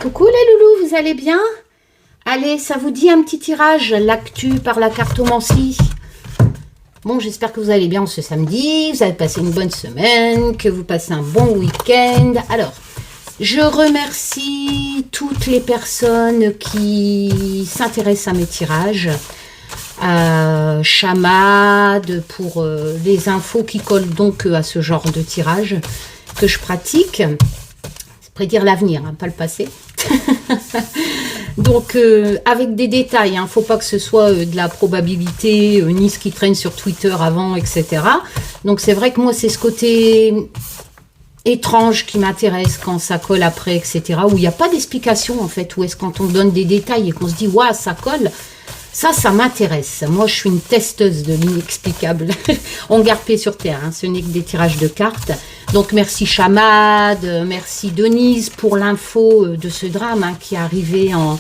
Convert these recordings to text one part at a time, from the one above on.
Coucou les loulous, vous allez bien? Allez, ça vous dit un petit tirage, l'actu par la cartomancie? Bon, j'espère que vous allez bien ce samedi, vous avez passé une bonne semaine, que vous passez un bon week-end. Alors, je remercie toutes les personnes qui s'intéressent à mes tirages. Chamad pour les infos qui collent donc à ce genre de tirage que je pratique. C'est prédire l'avenir, hein, pas le passé. Donc avec des détails, il ne faut pas que ce soit de la probabilité, ni ce qui traîne sur Twitter avant, etc. Donc c'est vrai que moi c'est ce côté étrange qui m'intéresse quand ça colle après, etc. Où il n'y a pas d'explication en fait, où est-ce quand on donne des détails et qu'on se dit waouh ça colle. Ça m'intéresse. Moi, je suis une testeuse de l'inexplicable. On garde pied sur terre, hein. Ce n'est que des tirages de cartes. Donc, merci Chamad, merci Denise pour l'info de ce drame hein, qui est arrivé en...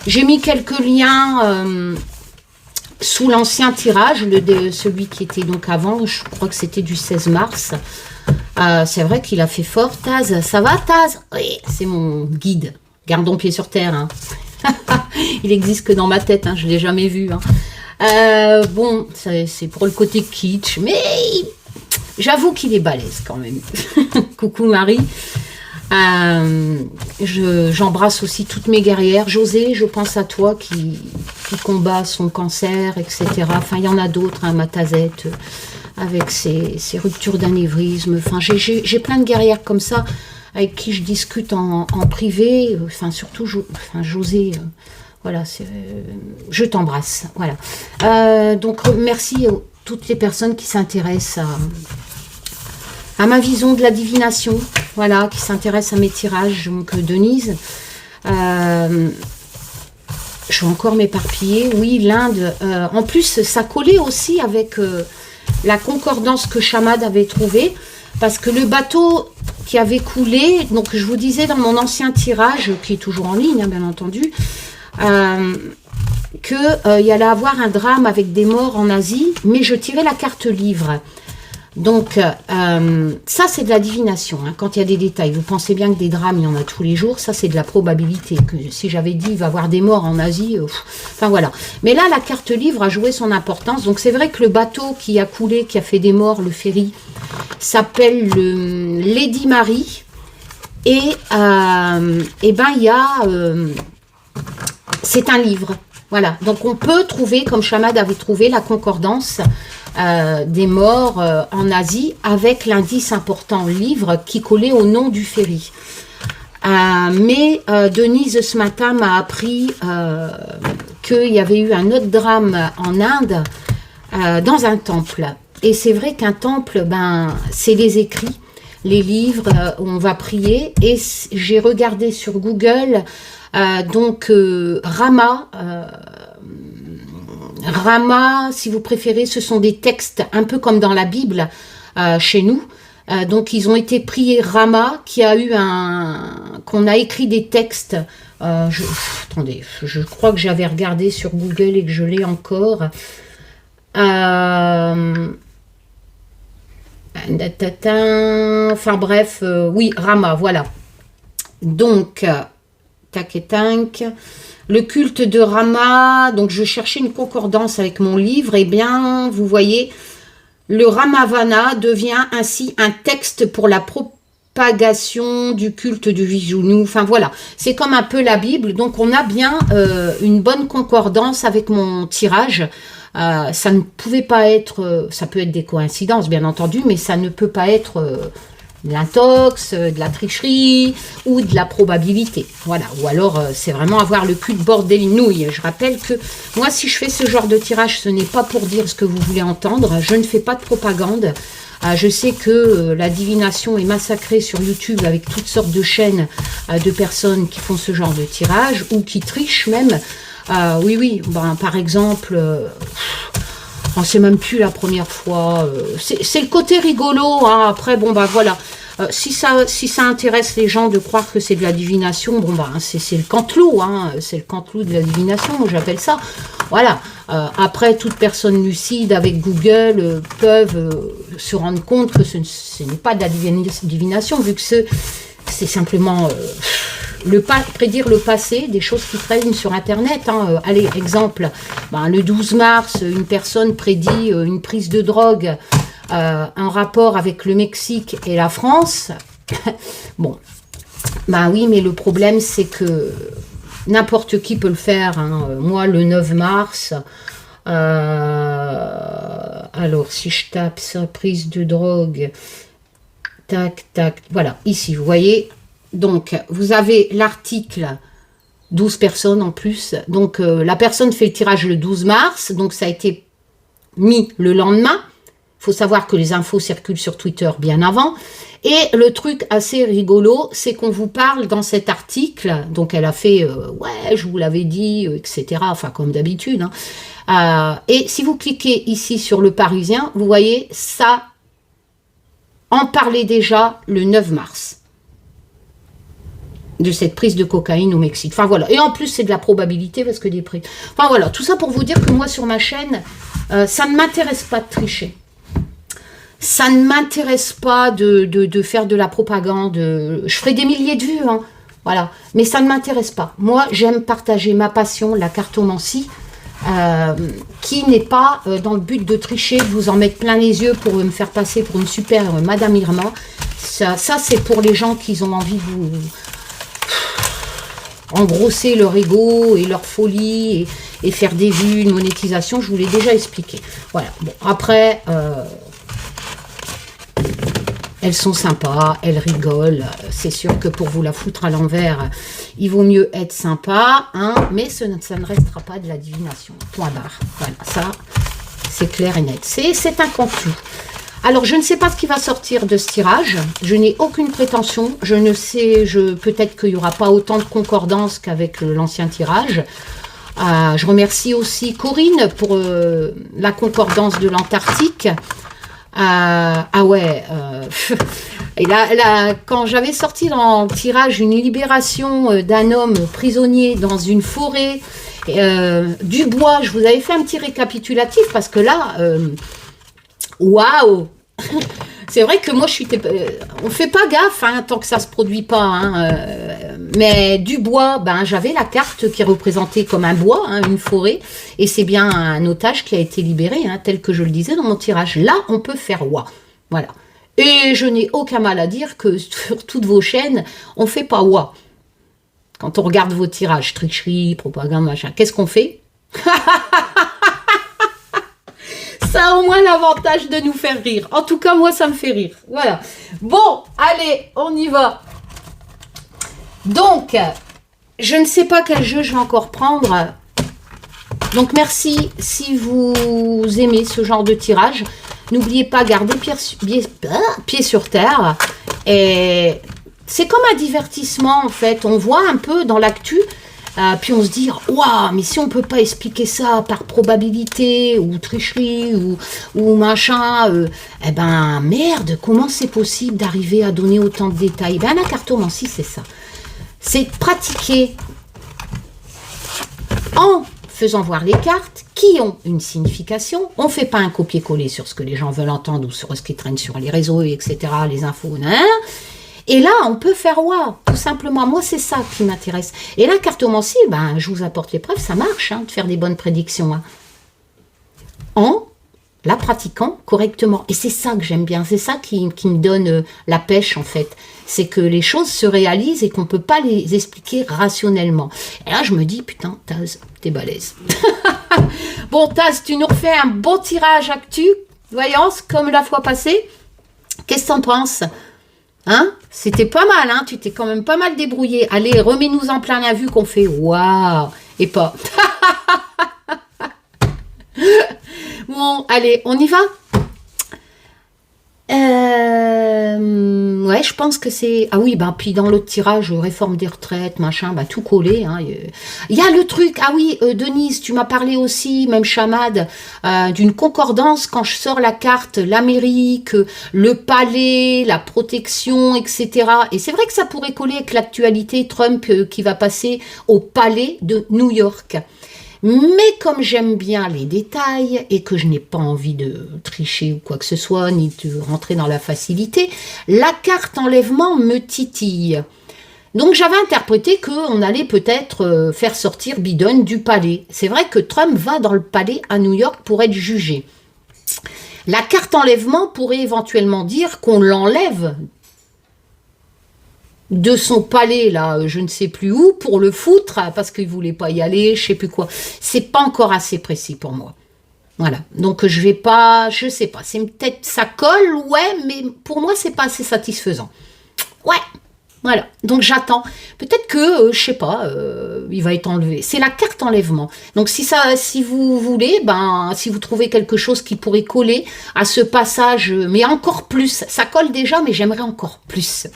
J'ai mis quelques liens sous l'ancien tirage, celui qui était donc avant, je crois que c'était du 16 mars. C'est vrai qu'il a fait fort. Taz, ça va Taz? Oui, c'est mon guide. Gardons pied sur terre, hein. Il existe que dans ma tête, hein, je ne l'ai jamais vu. Hein. Bon, c'est pour le côté kitsch, mais j'avoue qu'il est balèze quand même. Coucou Marie. J'embrasse aussi toutes mes guerrières. José, je pense à toi qui combat son cancer, etc. Enfin, il y en a d'autres, hein, Matazette, avec ses ruptures d'anévrisme. Enfin, j'ai plein de guerrières comme ça, avec qui je discute en privé, enfin surtout José, voilà, je t'embrasse, voilà. Donc merci à toutes les personnes qui s'intéressent à ma vision de la divination, voilà, qui s'intéressent à mes tirages, donc Denise, je vais encore m'éparpiller, oui, l'Inde, en plus ça collait aussi avec la concordance que Chamad avait trouvée, parce que le bateau qui avait coulé, donc je vous disais dans mon ancien tirage, qui est toujours en ligne, hein, bien entendu, qu'il y allait avoir un drame avec des morts en Asie, mais je tirais la carte livre. Donc, ça c'est de la divination, hein, quand il y a des détails. Vous pensez bien que des drames, il y en a tous les jours, ça c'est de la probabilité. Que si j'avais dit, il va y avoir des morts en Asie, enfin voilà. Mais là, la carte livre a joué son importance. Donc c'est vrai que le bateau qui a coulé, qui a fait des morts, le ferry, s'appelle le Lady Mary. Et ben il y a... c'est un livre. Voilà. Donc on peut trouver, comme Chamad avait trouvé, la concordance des morts en Asie avec l'indice important livre qui collait au nom du ferry. Mais Denise ce matin m'a appris qu'il y avait eu un autre drame en Inde dans un temple. Et c'est vrai qu'un temple, ben, c'est les écrits, les livres où on va prier. Et j'ai regardé sur Google, donc Rama, si vous préférez, ce sont des textes un peu comme dans la Bible chez nous. Donc ils ont été priés Rama, qui a eu qu'on a écrit des textes. Attendez, je crois que j'avais regardé sur Google et que je l'ai encore. Enfin bref, oui, Rama, voilà. Donc, tac et tac. Le culte de Rama, donc je cherchais une concordance avec mon livre, et bien, vous voyez, le Ramavana devient ainsi un texte pour la propagation du culte du Vishnu. Enfin voilà, c'est comme un peu la Bible, donc on a bien une bonne concordance avec mon tirage. Ça ne pouvait pas être, ça peut être des coïncidences bien entendu, mais ça ne peut pas être de l'intox, de la tricherie ou de la probabilité. Voilà, ou alors c'est vraiment avoir le cul de bordel nouille. Je rappelle que moi si je fais ce genre de tirage, ce n'est pas pour dire ce que vous voulez entendre, je ne fais pas de propagande. Je sais que la divination est massacrée sur YouTube avec toutes sortes de chaînes de personnes qui font ce genre de tirage ou qui trichent même. Oui, ben, par exemple, on ne sait même plus la première fois. C'est le côté rigolo. Hein. Après, bon, ben voilà. Si ça intéresse les gens de croire que c'est de la divination, bon, ben, c'est le cantelou. Hein. C'est le cantelou de la divination, j'appelle ça. Voilà. Après, toute personne lucide avec Google peuvent se rendre compte que ce n'est pas de la divination, vu que c'est simplement prédire le passé, des choses qui traînent sur Internet. Hein. Allez, exemple, le 12 mars, une personne prédit une prise de drogue en rapport avec le Mexique et la France. Bon, oui, mais le problème, c'est que n'importe qui peut le faire. Hein. Moi, le 9 mars... alors, si je tape ça, prise de drogue, tac, tac, voilà, ici, vous voyez, donc, vous avez l'article 12 personnes en plus, donc, la personne fait le tirage le 12 mars, donc ça a été mis le lendemain, il faut savoir que les infos circulent sur Twitter bien avant, et le truc assez rigolo, c'est qu'on vous parle dans cet article, donc elle a fait, ouais, je vous l'avais dit, etc., enfin, comme d'habitude, hein. Et si vous cliquez ici sur le Parisien, vous voyez, ça en parlait déjà le 9 mars de cette prise de cocaïne au Mexique. Enfin voilà, et en plus c'est de la probabilité parce que des prix. Enfin voilà, tout ça pour vous dire que moi sur ma chaîne, ça ne m'intéresse pas de tricher. Ça ne m'intéresse pas de faire de la propagande. Je ferai des milliers de vues, hein, voilà, mais ça ne m'intéresse pas. Moi, j'aime partager ma passion, la cartomancie. Qui n'est pas dans le but de tricher, de vous en mettre plein les yeux pour me faire passer pour une super Madame Irma. Ça c'est pour les gens qui ont envie de vous engrosser leur ego et leur folie et faire des vues, une monétisation. Je vous l'ai déjà expliqué. Voilà. Bon, après, elles sont sympas, elles rigolent. C'est sûr que pour vous la foutre à l'envers, il vaut mieux être sympa, hein, mais ça ne restera pas de la divination. Point barre. Voilà, ça, c'est clair et net. C'est un contenu. Alors, je ne sais pas ce qui va sortir de ce tirage. Je n'ai aucune prétention. Je ne sais, peut-être qu'il n'y aura pas autant de concordance qu'avec l'ancien tirage. Je remercie aussi Corinne pour la concordance de l'Antarctique. Et là, quand j'avais sorti dans le tirage une libération d'un homme prisonnier dans une forêt, du bois, je vous avais fait un petit récapitulatif parce que là, waouh. C'est vrai que moi, on fait pas gaffe hein, tant que ça se produit pas. Hein, mais du bois, j'avais la carte qui est représentée comme un bois, hein, une forêt. Et c'est bien un otage qui a été libéré, hein, tel que je le disais dans mon tirage. Là, on peut faire wa. Voilà. Et je n'ai aucun mal à dire que sur toutes vos chaînes, on fait pas wa. Quand on regarde vos tirages, tricherie, propagande, machin, qu'est-ce qu'on fait? Ça a au moins l'avantage de nous faire rire. En tout cas, moi, ça me fait rire. Voilà. Bon, allez, on y va. Donc, je ne sais pas quel jeu je vais encore prendre. Donc, merci si vous aimez ce genre de tirage. N'oubliez pas, gardez pied sur terre. Et c'est comme un divertissement, en fait. On voit un peu dans l'actu... puis on se dit, waouh, mais si on peut pas expliquer ça par probabilité, ou tricherie, ou machin, eh ben merde, comment c'est possible d'arriver à donner autant de détails? Ben la cartomancie, c'est ça. C'est pratiquer en faisant voir les cartes qui ont une signification. On ne fait pas un copier-coller sur ce que les gens veulent entendre ou sur ce qui traîne sur les réseaux, etc., les infos, et là, on peut faire waouh, tout simplement. Moi, c'est ça qui m'intéresse. Et la cartomancie, je vous apporte les preuves, ça marche, hein, de faire des bonnes prédictions. Hein, en la pratiquant correctement. Et c'est ça que j'aime bien. C'est ça qui me donne la pêche, en fait. C'est que les choses se réalisent et qu'on ne peut pas les expliquer rationnellement. Et là, je me dis, putain, Taz, t'es balèze. Bon, Taz, tu nous refais un bon tirage actu, voyance, comme la fois passée. Qu'est-ce que t'en penses ? Hein? C'était pas mal, hein? Tu t'es quand même pas mal débrouillé. Allez, remets-nous en plein la vue qu'on fait waouh! Et pas. Bon, allez, on y va? Ouais, je pense que c'est... Ah oui, puis dans l'autre tirage, réforme des retraites, machin, tout collé. Hein. Il y a le truc, ah oui, Denise, tu m'as parlé aussi, même Chamad, d'une concordance quand je sors la carte, l'Amérique, le palais, la protection, etc. Et c'est vrai que ça pourrait coller avec l'actualité Trump qui va passer au palais de New York. Mais comme j'aime bien les détails et que je n'ai pas envie de tricher ou quoi que ce soit, ni de rentrer dans la facilité, la carte enlèvement me titille. Donc j'avais interprété qu'on allait peut-être faire sortir Biden du palais. C'est vrai que Trump va dans le palais à New York pour être jugé. La carte enlèvement pourrait éventuellement dire qu'on l'enlève de son palais, là, je ne sais plus où, pour le foutre, parce qu'il ne voulait pas y aller, je ne sais plus quoi. C'est pas encore assez précis pour moi. Voilà, donc je vais pas, je sais pas, c'est peut-être, ça colle, ouais, mais pour moi, c'est pas assez satisfaisant. Ouais, voilà, donc j'attends. Peut-être que, je sais pas, il va être enlevé. C'est la carte enlèvement. Donc si vous voulez, ben, si vous trouvez quelque chose qui pourrait coller à ce passage, mais encore plus, ça colle déjà, mais j'aimerais encore plus.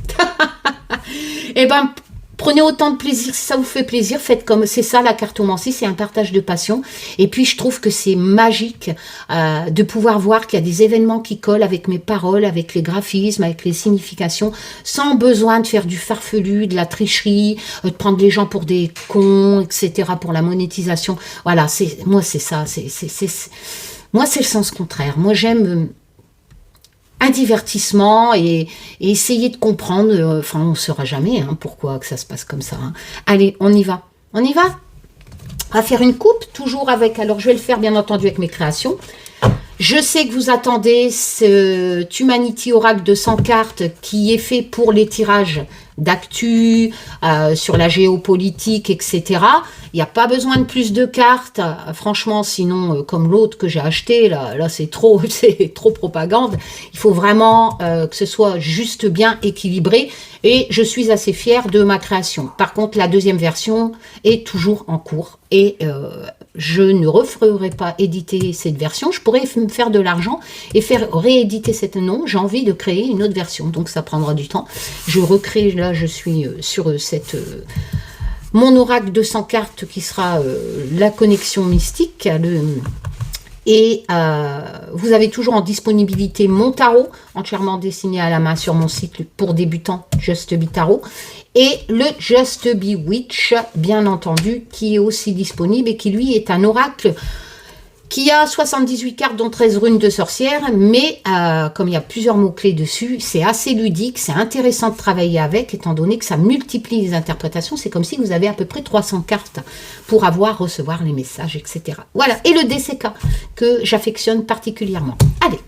Eh ben, prenez autant de plaisir, si ça vous fait plaisir, faites comme, c'est ça la cartomancie, c'est un partage de passion. Et puis je trouve que c'est magique de pouvoir voir qu'il y a des événements qui collent avec mes paroles, avec les graphismes, avec les significations, sans besoin de faire du farfelu, de la tricherie, de prendre les gens pour des cons, etc., pour la monétisation. Voilà, moi c'est ça, moi c'est le sens contraire. Moi j'aime un divertissement et essayer de comprendre, enfin on ne saura jamais pourquoi que ça se passe comme ça. Allez, on y va. On y va. On va faire une coupe, toujours avec, alors je vais le faire bien entendu avec mes créations. Je sais que vous attendez ce Humanity Oracle de 100 cartes qui est fait pour les tirages d'actu, sur la géopolitique, etc. Il n'y a pas besoin de plus de cartes, franchement, sinon, comme l'autre que j'ai acheté, là c'est trop propagande. Il faut vraiment que ce soit juste bien équilibré et je suis assez fière de ma création. Par contre, la deuxième version est toujours en cours et je ne referai pas éditer cette version. Je pourrais me faire de l'argent et faire rééditer cette nom. J'ai envie de créer une autre version, donc ça prendra du temps. Je recrée, là je suis sur cette... mon oracle de 100 cartes qui sera la connexion mystique. Et vous avez toujours en disponibilité mon tarot, entièrement dessiné à la main sur mon site pour débutants, Just Be Tarot. Et le Just Be Witch, bien entendu, qui est aussi disponible et qui lui est un oracle qui a 78 cartes, dont 13 runes de sorcière, mais comme il y a plusieurs mots-clés dessus, c'est assez ludique, c'est intéressant de travailler avec, étant donné que ça multiplie les interprétations. C'est comme si vous avez à peu près 300 cartes pour recevoir les messages, etc. Voilà, et le DCK, que j'affectionne particulièrement. Allez,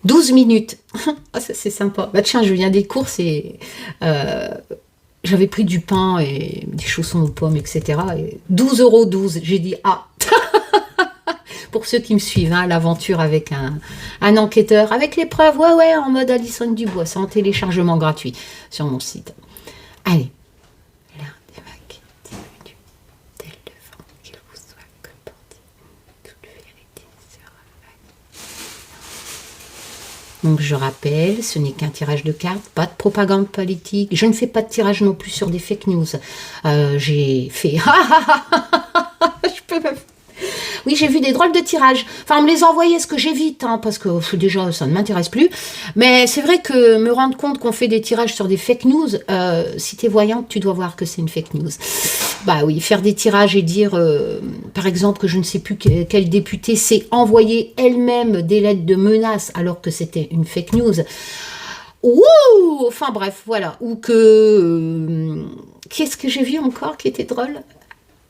12 minutes. Oh, ça c'est sympa. Bah tiens, je viens des courses et... j'avais pris du pain et des chaussons aux pommes, etc. Et 12,12 €. J'ai dit, ah, pour ceux qui me suivent, l'aventure avec un enquêteur, avec les preuves, ouais, en mode Alison Dubois, c'est en téléchargement gratuit sur mon site. Allez. L'un des vagues diminue, tel le vent, qu'il vous soit comporté. Toute vérité sera vague. Donc je rappelle, ce n'est qu'un tirage de cartes, pas de propagande politique. Je ne fais pas de tirage non plus sur des fake news. J'ai fait... je peux même... Oui, j'ai vu des drôles de tirages. Enfin, on me les envoyait, ce que j'évite, parce que déjà, ça ne m'intéresse plus. Mais c'est vrai que me rendre compte qu'on fait des tirages sur des fake news, si tu es voyante, tu dois voir que c'est une fake news. Bah oui, faire des tirages et dire, par exemple, que je ne sais plus quelle députée s'est envoyée elle-même des lettres de menaces alors que c'était une fake news. Ouh, enfin bref, voilà. Ou que... qu'est-ce que j'ai vu encore qui était drôle ?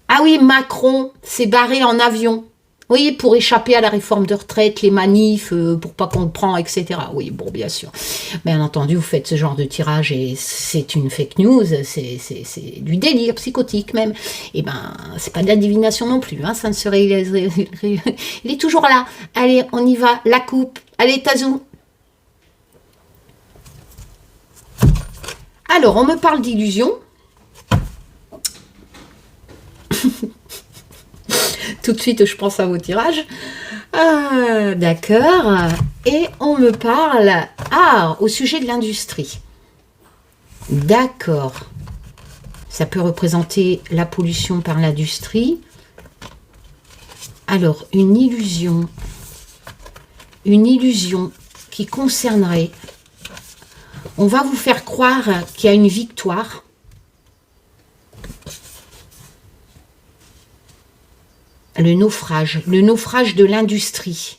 Ah oui, Macron s'est barré en avion. Oui, pour échapper à la réforme de retraite, les manifs, pour pas qu'on le prend, etc. Oui, bon, bien sûr. Bien entendu, vous faites ce genre de tirage et c'est une fake news, c'est du délire psychotique même. Et ben, c'est pas de la divination non plus, ça ne serait... Il est toujours là. Allez, on y va, la coupe. Allez, Tazou. Alors, on me parle d'illusion. Tout de suite, je pense à vos tirages. D'accord. Et on me parle au sujet de l'industrie. D'accord. Ça peut représenter la pollution par l'industrie. Alors, une illusion qui concernerait... On va vous faire croire qu'il y a une victoire. Le naufrage de l'industrie.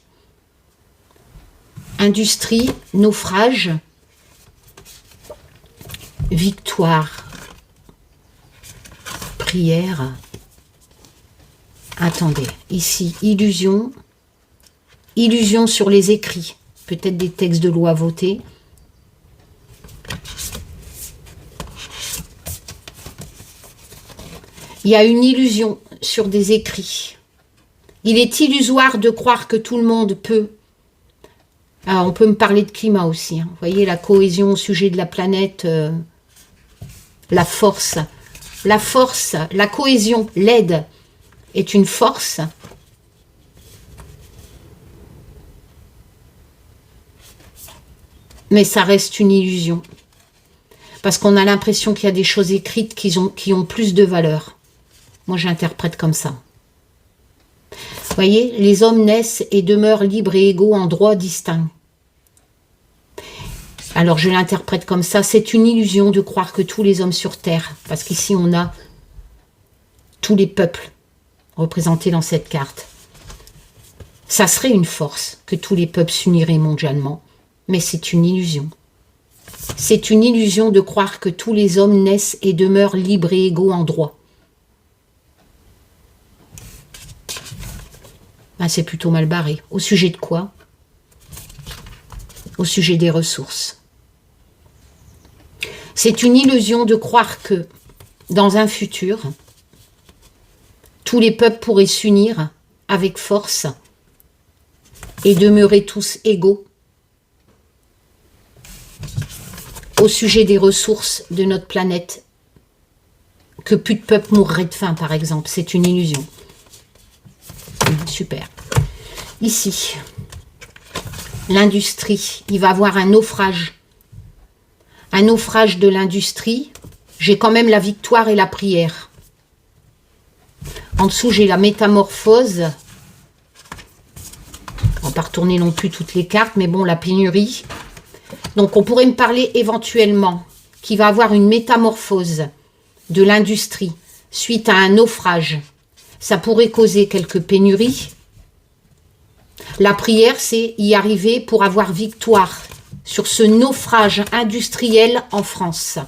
Industrie, naufrage. victoire, prière. Attendez, ici, illusion. Illusion sur les écrits. Peut-être des textes de loi votés. Il y a une illusion sur des écrits. Il est illusoire de croire que tout le monde peut. Ah, on peut me parler de climat aussi. Hein. Vous voyez, la cohésion au sujet de la planète, la force, la cohésion, l'aide est une force. Mais ça reste une illusion. Parce qu'on a l'impression qu'il y a des choses écrites qui ont plus de valeur. Moi, j'interprète comme ça. Vous voyez, les hommes naissent et demeurent libres et égaux en droits distincts. Alors, je l'interprète comme ça. C'est une illusion de croire que tous les hommes sur Terre, parce qu'ici, on a tous les peuples représentés dans cette carte. Ça serait une force que tous les peuples s'uniraient mondialement. Mais c'est une illusion. C'est une illusion de croire que tous les hommes naissent et demeurent libres et égaux en droit. Ben, c'est plutôt mal barré. Au sujet de quoi? Au sujet des ressources. C'est une illusion de croire que, dans un futur, tous les peuples pourraient s'unir avec force et demeurer tous égaux au sujet des ressources de notre planète, que plus de peuples mourraient de faim, par exemple. C'est une illusion. Super. Ici, l'industrie, il va y avoir un naufrage. Un naufrage de l'industrie. J'ai quand même la victoire et la prière. En dessous, j'ai la métamorphose. On va pas retourner non plus toutes les cartes, mais bon, la pénurie. Donc, on pourrait me parler éventuellement qu'il va avoir une métamorphose de l'industrie suite à un naufrage. Ça pourrait causer quelques pénuries. La prière, c'est y arriver pour avoir victoire sur ce naufrage industriel en France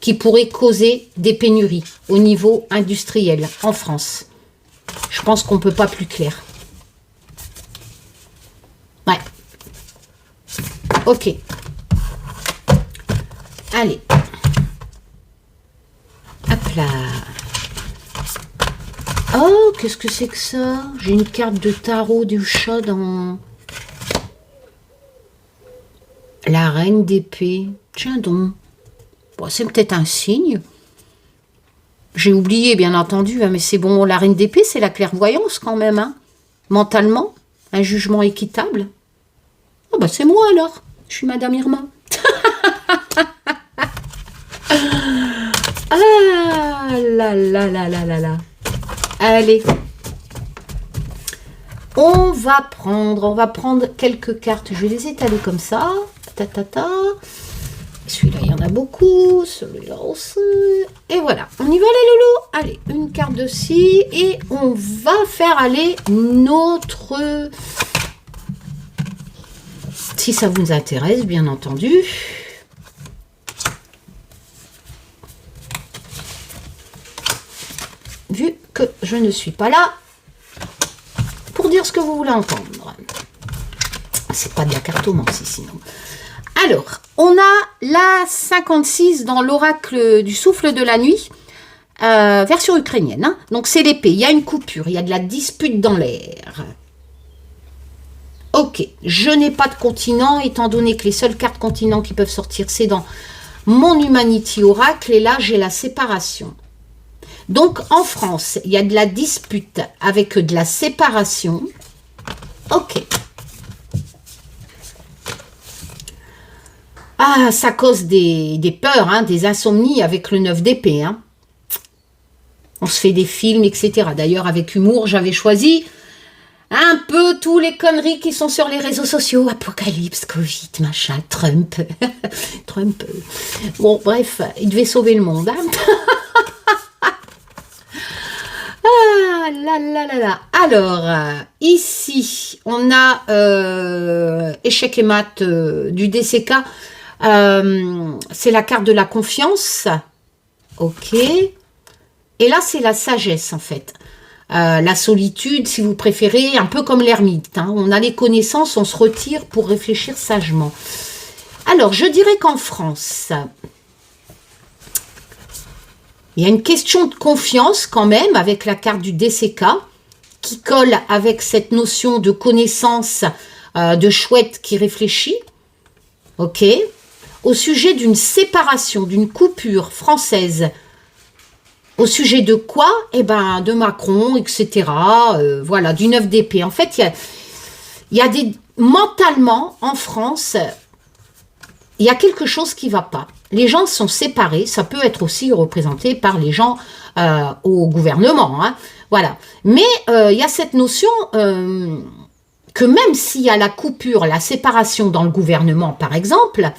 qui pourrait causer des pénuries au niveau industriel en France. Je pense qu'on ne peut pas plus clair. Ouais. Ok. Allez. Hop là. Oh, qu'est-ce que c'est que ça? J'ai une carte de tarot du chat dans... La reine d'épée. Tiens donc. Bon, c'est peut-être un signe. J'ai oublié, bien entendu, hein, mais c'est bon. La reine d'épée, c'est la clairvoyance quand même. Hein. Mentalement, un jugement équitable. Oh, bah c'est moi alors. Je suis Madame Irma. Ah là là là là là là. Allez. On va prendre quelques cartes. Je vais les étaler comme ça. Ta ta ta. Celui-là, il y en a beaucoup. Celui-là aussi. Et voilà. On y va les loulous. Allez, une carte de ci. Et on va faire aller notre... Si ça vous intéresse, bien entendu. Vu que je ne suis pas là pour dire ce que vous voulez entendre. C'est pas de la cartomancie sinon. Alors, on a la 56 dans l'oracle du souffle de la nuit, version ukrainienne. Hein. Donc c'est l'épée, il y a une coupure, il y a de la dispute dans l'air. Ok, je n'ai pas de continent, étant donné que les seules cartes continents qui peuvent sortir, c'est dans mon Humanity Oracle, et là j'ai la séparation. Donc en France, il y a de la dispute avec de la séparation. Ok. Ah, ça cause des peurs, hein, des insomnies avec le 9 d'épée. Hein. On se fait des films, etc. D'ailleurs, avec humour, j'avais choisi un peu tous les conneries qui sont sur les réseaux sociaux. Apocalypse, Covid, machin, Trump. Trump. Bon, bref, il devait sauver le monde. Hein. Ah là là là là. Alors, ici, on a échec et mat du DCK. C'est la carte de la confiance. Ok. Et là, c'est la sagesse, en fait. La solitude, si vous préférez, un peu comme l'ermite. Hein. On a les connaissances, on se retire pour réfléchir sagement. Alors, je dirais qu'en France, il y a une question de confiance quand même avec la carte du DCK qui colle avec cette notion de connaissance de chouette qui réfléchit. Ok. Au sujet d'une séparation, d'une coupure française. Au sujet de quoi? Eh ben, de Macron, etc. Voilà, du 9 d'épée. En fait, il y a des... Mentalement, en France, il y a quelque chose qui ne va pas. Les gens sont séparés. Ça peut être aussi représenté par les gens au gouvernement. Hein, voilà. Mais il y a cette notion que même s'il y a la coupure, la séparation dans le gouvernement, par exemple...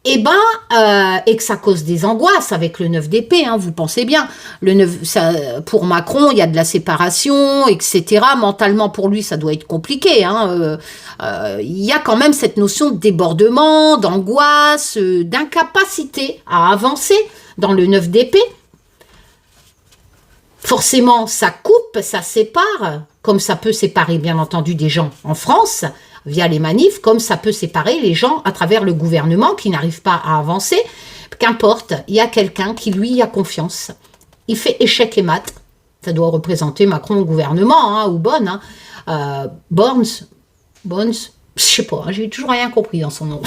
Eh ben, et que ça cause des angoisses avec le 9 d'épée, hein, vous pensez bien. Le 9, ça, pour Macron, il y a de la séparation, etc. Mentalement, pour lui, ça doit être compliqué. Hein. Il y a quand même cette notion de débordement, d'angoisse, d'incapacité à avancer dans le 9 d'épée. Forcément, ça coupe, ça sépare, comme ça peut séparer, bien entendu, des gens en France, via les manifs, comme ça peut séparer les gens à travers le gouvernement qui n'arrivent pas à avancer. Qu'importe, il y a quelqu'un qui, lui, a confiance. Il fait échec et mat. Ça doit représenter Macron au gouvernement, hein, ou Bonne. Hein. Bonnes, je sais pas, hein, j'ai toujours rien compris dans son nom.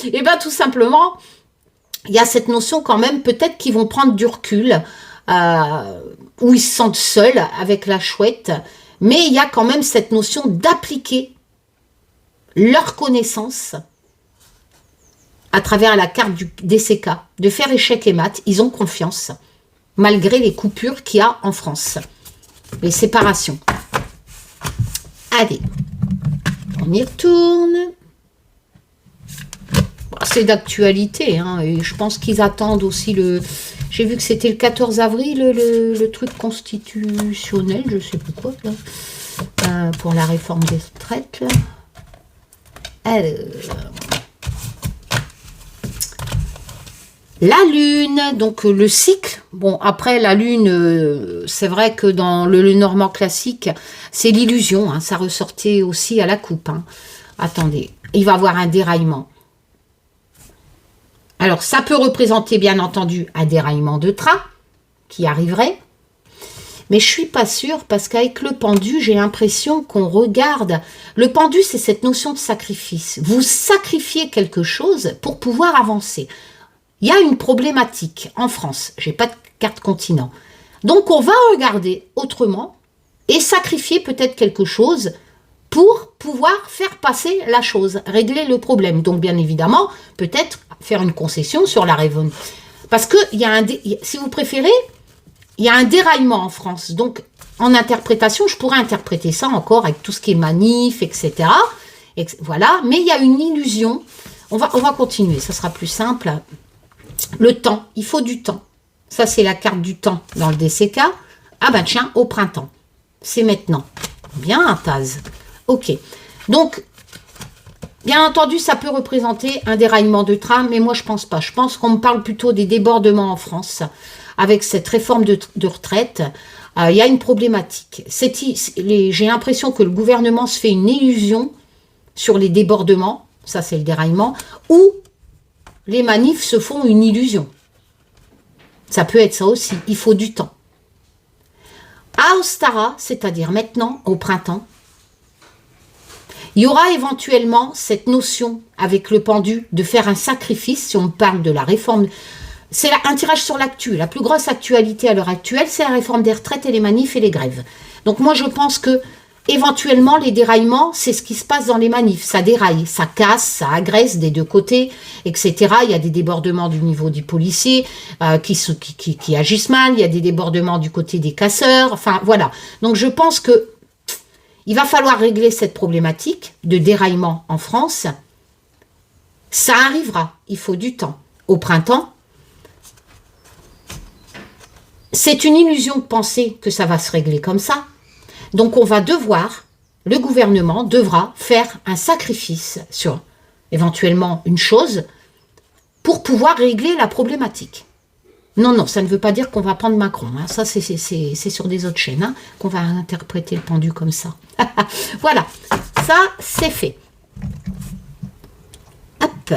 Et bien, tout simplement, il y a cette notion quand même, peut-être qu'ils vont prendre du recul, où ils se sentent seuls avec la chouette, mais il y a quand même cette notion d'appliquer leur connaissance à travers la carte du DCK, de faire échec et mat. Ils ont confiance, malgré les coupures qu'il y a en France, les séparations. Allez, on y retourne. C'est d'actualité, hein, et je pense qu'ils attendent aussi le... J'ai vu que c'était le 14 avril, le truc constitutionnel, je sais plus quoi, là, pour la réforme des retraites, là. La lune, donc le cycle. Bon, après la lune, c'est vrai que dans le normand classique, c'est l'illusion, hein, ça ressortait aussi à la coupe. Hein. Attendez, il va y avoir un déraillement. Alors, ça peut représenter, bien entendu, un déraillement de train qui arriverait. Mais je ne suis pas sûre parce qu'avec le pendu, j'ai l'impression qu'on regarde... Le pendu, c'est cette notion de sacrifice. Vous sacrifiez quelque chose pour pouvoir avancer. Il y a une problématique en France. Je n'ai pas de carte continent. Donc, on va regarder autrement et sacrifier peut-être quelque chose pour pouvoir faire passer la chose, régler le problème. Donc, bien évidemment, peut-être faire une concession sur la révolte. Parce que, si vous préférez... Il y a un déraillement en France, donc en interprétation, je pourrais interpréter ça encore avec tout ce qui est manif, etc. Voilà, mais il y a une illusion. On va continuer, ça sera plus simple. Le temps, il faut du temps. Ça, c'est la carte du temps dans le DCK. Ah ben tiens, au printemps. C'est maintenant. Bien, Taz. Ok. Donc, bien entendu, ça peut représenter un déraillement de train, mais moi, je pense pas. Je pense qu'on me parle plutôt des débordements en France. Avec cette réforme de retraite, il y a une problématique. J'ai l'impression que le gouvernement se fait une illusion sur les débordements, ça c'est le déraillement, ou les manifs se font une illusion. Ça peut être ça aussi, il faut du temps. À Ostara, c'est-à-dire maintenant, au printemps, il y aura éventuellement cette notion avec le pendu de faire un sacrifice, si on parle de la réforme. C'est un tirage sur l'actu. La plus grosse actualité à l'heure actuelle, c'est la réforme des retraites et les manifs et les grèves. Donc moi, je pense que éventuellement, les déraillements, c'est ce qui se passe dans les manifs. Ça déraille, ça casse, ça agresse des deux côtés, etc. Il y a des débordements du niveau du policier qui agissent mal. Il y a des débordements du côté des casseurs. Enfin, voilà. Donc je pense que il va falloir régler cette problématique de déraillement en France. Ça arrivera. Il faut du temps. Au printemps, c'est une illusion de penser que ça va se régler comme ça. Donc on va devoir, le gouvernement devra faire un sacrifice sur éventuellement une chose pour pouvoir régler la problématique. Non, non, ça ne veut pas dire qu'on va prendre Macron. Hein. Ça, c'est sur des autres chaînes hein, qu'on va interpréter le pendu comme ça. Voilà, ça, c'est fait. Hop.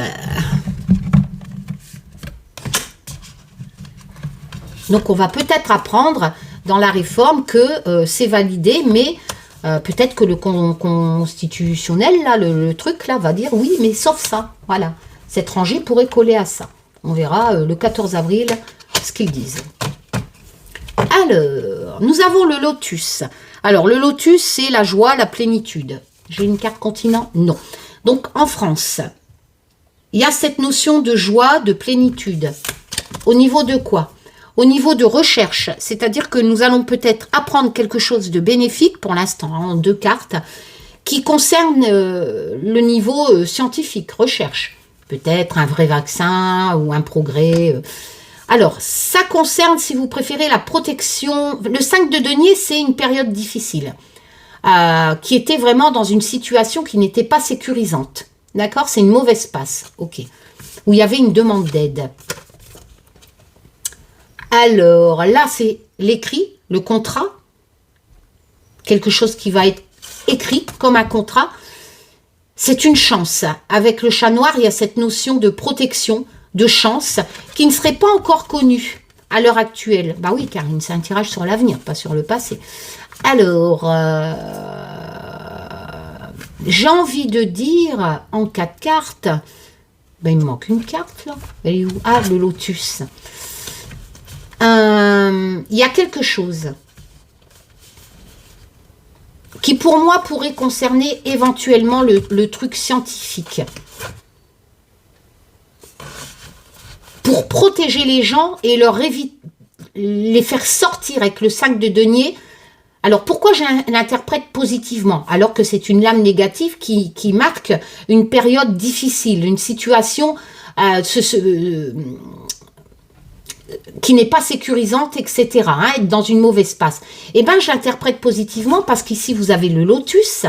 Donc, on va peut-être apprendre dans la réforme que c'est validé, mais peut-être que le constitutionnel, là, le truc, là, va dire oui, mais sauf ça. Voilà, cet rangé pourrait coller à ça. On verra le 14 avril ce qu'ils disent. Alors, nous avons le lotus. Alors, le lotus, c'est la joie, la plénitude. J'ai une carte continent? Non. Donc, en France, il y a cette notion de joie, de plénitude. Au niveau de quoi? Au niveau de recherche, c'est-à-dire que nous allons peut-être apprendre quelque chose de bénéfique, pour l'instant, en 2 cartes, qui concerne le niveau scientifique, recherche. Peut-être un vrai vaccin ou un progrès. Alors, ça concerne, si vous préférez, la protection. Le 5 de denier, c'est une période difficile, qui était vraiment dans une situation qui n'était pas sécurisante. D'accord? C'est une mauvaise passe, ok. Où il y avait une demande d'aide. Alors, là, c'est l'écrit, le contrat. Quelque chose qui va être écrit comme un contrat. C'est une chance. Avec le chat noir, il y a cette notion de protection, de chance, qui ne serait pas encore connue à l'heure actuelle. Bah oui, Karine, c'est un tirage sur l'avenir, pas sur le passé. Alors, j'ai envie de dire, en 4 cartes, ben, il me manque une carte, là. Elle est où? Ah, le lotus. Il y a quelque chose qui, pour moi, pourrait concerner éventuellement le truc scientifique. Pour protéger les gens et les faire sortir avec le 5 de denier. Alors, pourquoi je l'interprète positivement, alors que c'est une lame négative qui marque une période difficile, une situation qui n'est pas sécurisante, etc. Hein, être dans une mauvaise passe. Eh bien, j'interprète positivement parce qu'ici, vous avez le lotus,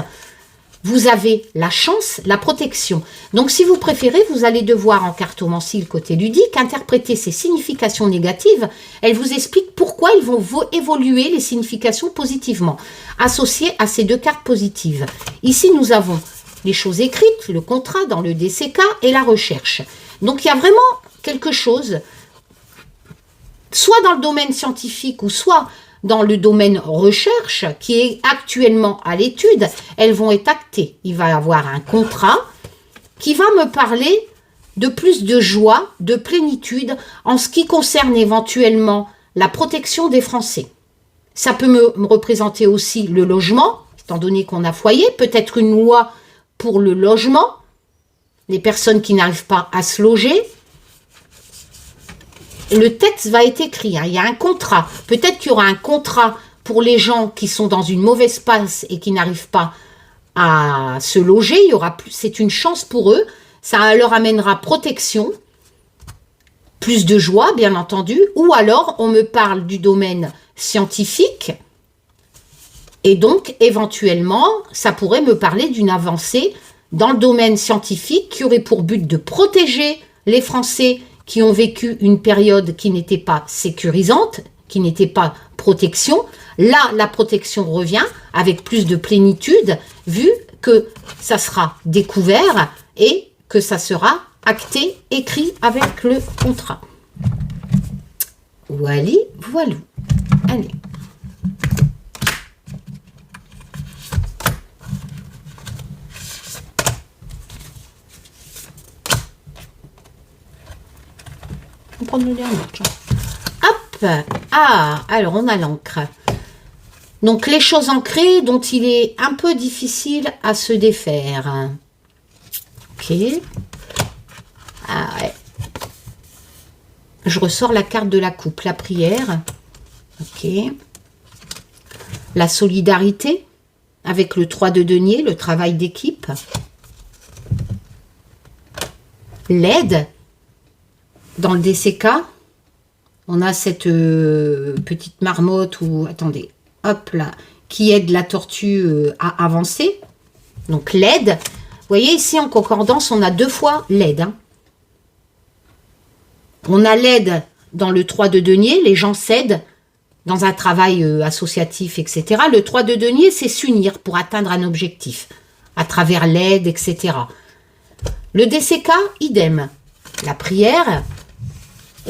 vous avez la chance, la protection. Donc, si vous préférez, vous allez devoir, en cartomancie, le côté ludique, interpréter ces significations négatives. Elle vous explique pourquoi ils vont évoluer les significations positivement, associées à ces 2 cartes positives. Ici, nous avons les choses écrites, le contrat dans le DCK et la recherche. Donc, il y a vraiment quelque chose, soit dans le domaine scientifique ou soit dans le domaine recherche, qui est actuellement à l'étude, elles vont être actées. Il va y avoir un contrat qui va me parler de plus de joie, de plénitude, en ce qui concerne éventuellement la protection des Français. Ça peut me représenter aussi le logement, étant donné qu'on a foyer, peut-être une loi pour le logement, les personnes qui n'arrivent pas à se loger. Le texte va être écrit, hein, il y a un contrat. Peut-être qu'il y aura un contrat pour les gens qui sont dans une mauvaise passe et qui n'arrivent pas à se loger. C'est une chance pour eux. Ça leur amènera protection, plus de joie, bien entendu. Ou alors, on me parle du domaine scientifique. Et donc, éventuellement, ça pourrait me parler d'une avancée dans le domaine scientifique qui aurait pour but de protéger les Français qui ont vécu une période qui n'était pas sécurisante, qui n'était pas protection. Là, la protection revient avec plus de plénitude, vu que ça sera découvert et que ça sera acté, écrit avec le contrat. Voilà, voilà. Allez. On va prendre le dernier. Hop. Ah, alors on a l'encre. Donc les choses ancrées dont il est un peu difficile à se défaire. Ok. Ah ouais. Je ressors la carte de la coupe, la prière. Ok. La solidarité avec le 3 de denier, le travail d'équipe. L'aide. Dans le DCK, on a cette petite marmotte ou, attendez, hop là, qui aide la tortue à avancer. Donc l'aide. Vous voyez ici en concordance, on a 2 fois l'aide. Hein. On a l'aide dans le 3 de denier, les gens s'aident dans un travail associatif, etc. Le 3 de denier, c'est s'unir pour atteindre un objectif, à travers l'aide, etc. Le DCK, idem. La prière.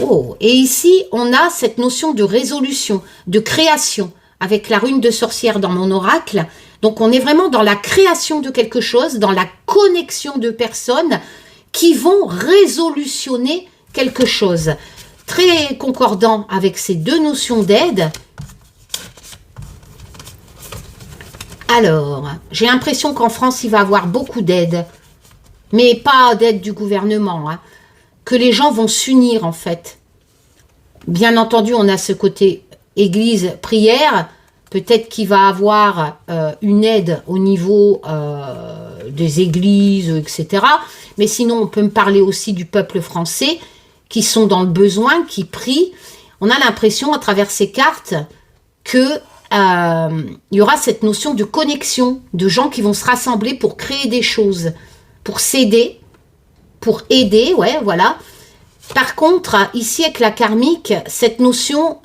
Oh, et ici, on a cette notion de résolution, de création, avec la rune de sorcière dans mon oracle. Donc, on est vraiment dans la création de quelque chose, dans la connexion de personnes qui vont résolutionner quelque chose. Très concordant avec ces deux notions d'aide. Alors, j'ai l'impression qu'en France, il va y avoir beaucoup d'aide, mais pas d'aide du gouvernement, hein, que les gens vont s'unir en fait. Bien entendu, on a ce côté église, prière, peut-être qu'il va y avoir une aide au niveau des églises, etc. Mais sinon, on peut me parler aussi du peuple français, qui sont dans le besoin, qui prient. On a l'impression, à travers ces cartes, que il y aura cette notion de connexion, de gens qui vont se rassembler pour créer des choses, pour s'aider, pour aider, ouais, voilà. Par contre, ici, avec la karmique, cette notion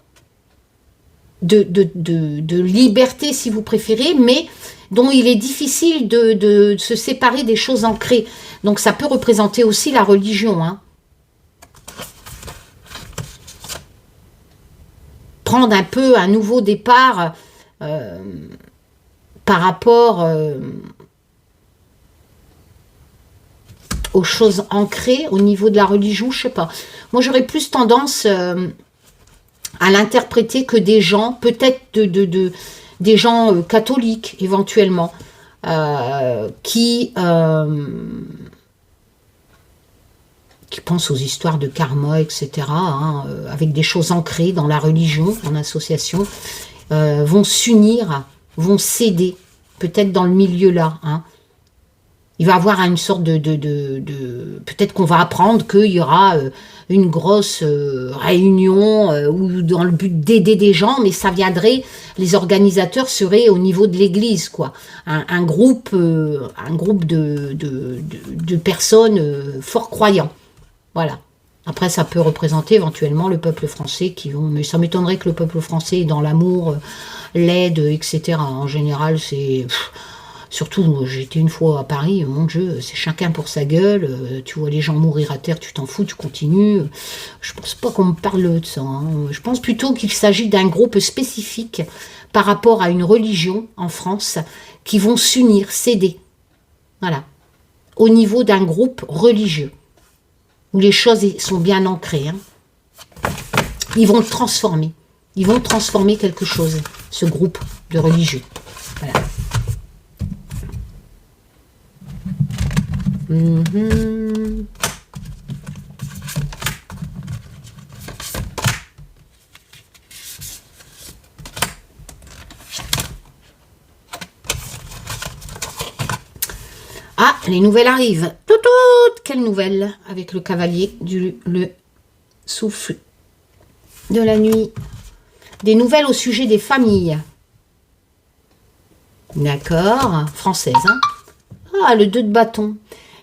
de liberté, si vous préférez, mais dont il est difficile de se séparer des choses ancrées. Donc, ça peut représenter aussi la religion, hein. Prendre un peu un nouveau départ par rapport aux choses ancrées au niveau de la religion, je sais pas. Moi, j'aurais plus tendance à l'interpréter que des gens, peut-être des gens catholiques, éventuellement, qui pensent aux histoires de karma, etc., hein, avec des choses ancrées dans la religion, en association, vont s'unir, vont s'aider, peut-être dans le milieu là. Hein. Il va y avoir une sorte peut-être qu'on va apprendre qu'il y aura une grosse réunion ou dans le but d'aider des gens, mais ça viendrait, les organisateurs seraient au niveau de l'église, quoi. Un groupe de personnes fort croyants. Voilà. Après, ça peut représenter éventuellement le peuple français qui vont... Mais ça m'étonnerait que le peuple français est dans l'amour, l'aide, etc. En général, c'est... Surtout, j'étais une fois à Paris, mon Dieu, c'est chacun pour sa gueule. Tu vois les gens mourir à terre, tu t'en fous, tu continues. Je pense pas qu'on me parle de ça. Hein. Je pense plutôt qu'il s'agit d'un groupe spécifique par rapport à une religion en France qui vont s'unir, s'aider. Voilà. Au niveau d'un groupe religieux. Où les choses sont bien ancrées. Hein. Ils vont le transformer. Ils vont transformer quelque chose, ce groupe de religieux. Voilà. Ah, les nouvelles arrivent. Quelle nouvelle avec le cavalier le souffle de la nuit. Des nouvelles au sujet des familles. D'accord, française. Hein. Ah, le 2 de bâton.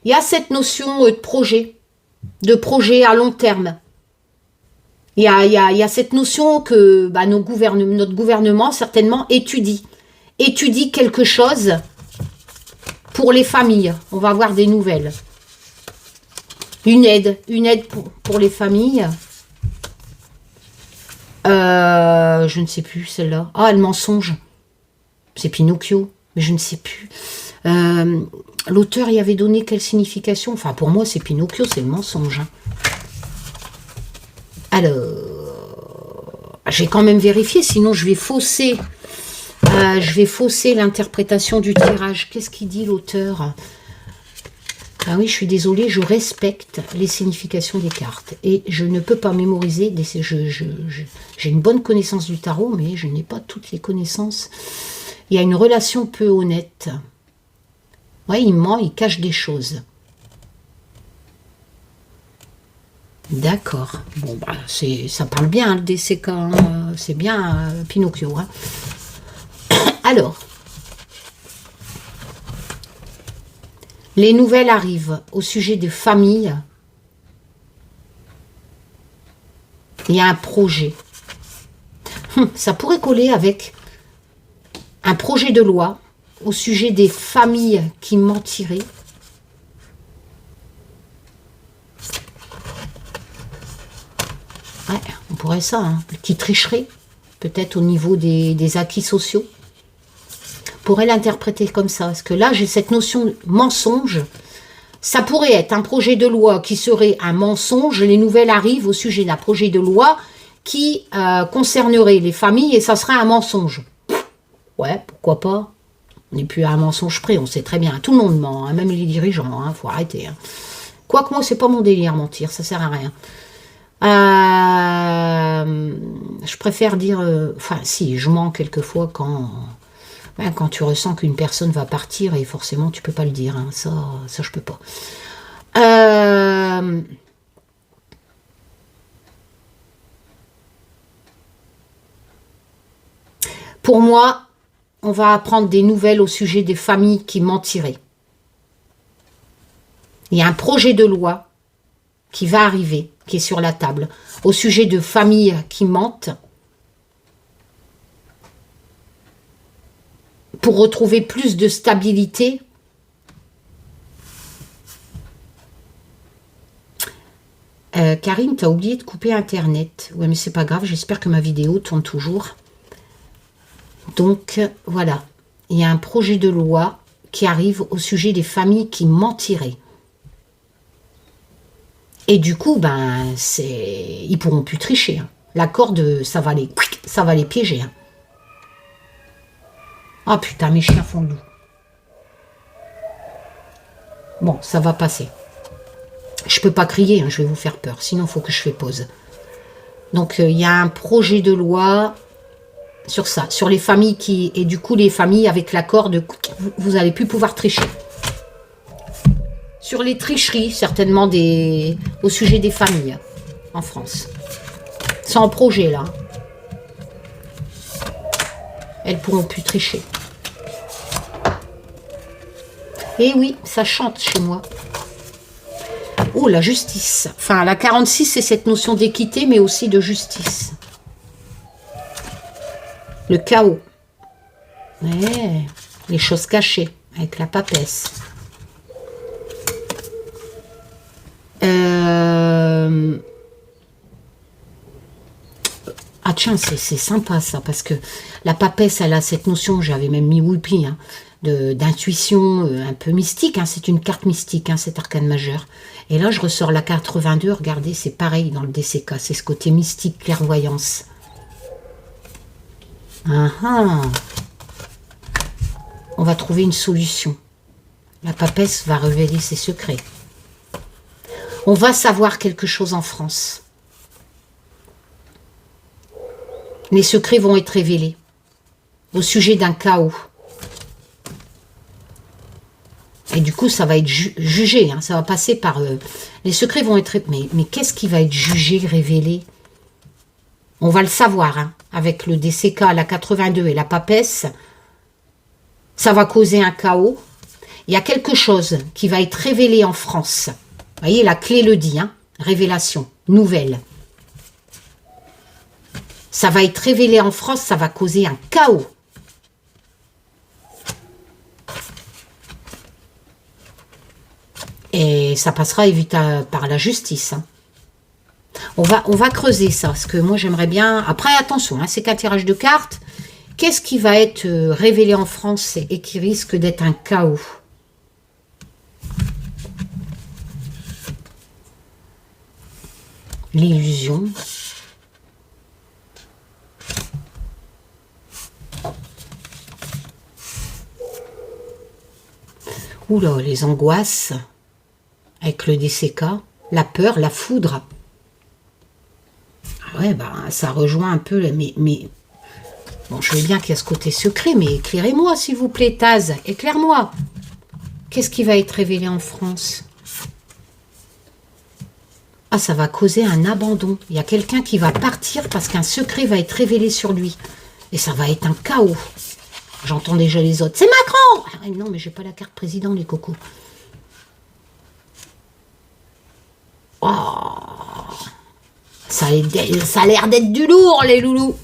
Il y a cette notion de projet à long terme. Il y a cette notion que notre gouvernement, certainement, étudie quelque chose pour les familles. On va avoir des nouvelles. Une aide pour les familles. Je ne sais plus celle-là. Ah, le mensonge. C'est Pinocchio, mais je ne sais plus. L'auteur y avait donné quelle signification? Enfin, pour moi, c'est Pinocchio, c'est le mensonge. Hein. Alors, j'ai quand même vérifié, sinon je vais fausser l'interprétation du tirage. Qu'est-ce qu'il dit l'auteur? Ah oui, je suis désolée, je respecte les significations des cartes. Et je ne peux pas mémoriser, j'ai une bonne connaissance du tarot, mais je n'ai pas toutes les connaissances. Il y a une relation peu honnête. Ouais, il ment, il cache des choses. D'accord. Bon, bah, ça parle bien, le DCK. Hein. C'est bien Pinocchio. Hein. Alors, les nouvelles arrivent au sujet de famille. Il y a un projet. Ça pourrait coller avec un projet de loi au sujet des familles qui mentiraient. Ouais, on pourrait ça, hein, qui tricherait, peut-être au niveau des acquis sociaux. On pourrait l'interpréter comme ça, parce que là, j'ai cette notion de mensonge. Ça pourrait être un projet de loi qui serait un mensonge. Les nouvelles arrivent au sujet d'un projet de loi qui concernerait les familles et ça serait un mensonge. Ouais, pourquoi pas? On n'est plus à un mensonge près, on sait très bien. Tout le monde ment, hein, même les dirigeants, hein, faut arrêter. Hein. Quoique moi, c'est pas mon délire mentir, ça sert à rien. Je préfère dire... Enfin, si, je mens quelquefois quand tu ressens qu'une personne va partir et forcément, tu peux pas le dire. Hein, ça, je peux pas. Pour moi, on va apprendre des nouvelles au sujet des familles qui mentiraient. Il y a un projet de loi qui va arriver, qui est sur la table, au sujet de familles qui mentent, pour retrouver plus de stabilité. Karine, tu as oublié de couper Internet. Ouais, mais c'est pas grave, j'espère que ma vidéo tourne toujours. Donc, voilà. Il y a un projet de loi qui arrive au sujet des familles qui mentiraient. Et du coup, ben, ils pourront plus tricher. Hein. La corde, ça va les piéger. Hein. Ah putain, mes chiens font le loup. Bon, ça va passer. Je peux pas crier, hein, je vais vous faire peur. Sinon, il faut que je fais pause. Donc, il y a un projet de loi sur ça, sur les familles qui... Et du coup, les familles avec l'accord de... Vous n'allez plus pouvoir tricher. Sur les tricheries, certainement, au sujet des familles en France. C'est en projet, là. Elles pourront plus tricher. Et oui, ça chante chez moi. Oh, la justice. Enfin, la 46, c'est cette notion d'équité, mais aussi de justice. Le chaos. Ouais, les choses cachées, avec la papesse. Ah tiens, c'est sympa ça, parce que la papesse, elle a cette notion, j'avais même mis Whoopi, hein, d'intuition un peu mystique, hein, c'est une carte mystique, hein, cet arcane majeur. Et là, je ressors la 82, regardez, c'est pareil dans le DCK, c'est ce côté mystique, clairvoyance. On va trouver une solution. La papesse va révéler ses secrets. On va savoir quelque chose en France. Les secrets vont être révélés au sujet d'un chaos. Et du coup, ça va être jugé. Hein, ça va passer par... les secrets vont être... Mais qu'est-ce qui va être jugé, révélé? On va le savoir. Hein, avec le DCK, la 82 et la papesse. Ça va causer un chaos. Il y a quelque chose qui va être révélé en France. Vous voyez, la clé le dit. Hein, révélation, nouvelle. Ça va être révélé en France, ça va causer un chaos. Et ça passera évidemment par la justice. Hein. On va creuser ça, parce que moi j'aimerais bien... Après, attention, hein, c'est qu'un tirage de cartes. Qu'est-ce qui va être révélé en France et qui risque d'être un chaos? L'illusion. Oula, les angoisses, avec le DCK, la peur, la foudre. Ah ouais, bah, ça rejoint un peu... Mais bon, je veux bien qu'il y a ce côté secret, mais éclairez-moi, s'il vous plaît, Taz, éclaire-moi. Qu'est-ce qui va être révélé en France? Ah, ça va causer un abandon. Il y a quelqu'un qui va partir parce qu'un secret va être révélé sur lui. Et ça va être un chaos. J'entends déjà les autres. C'est Macron! Ah, non, mais j'ai pas la carte président, les cocos. Oh, ça ça a l'air d'être du lourd, les loulous.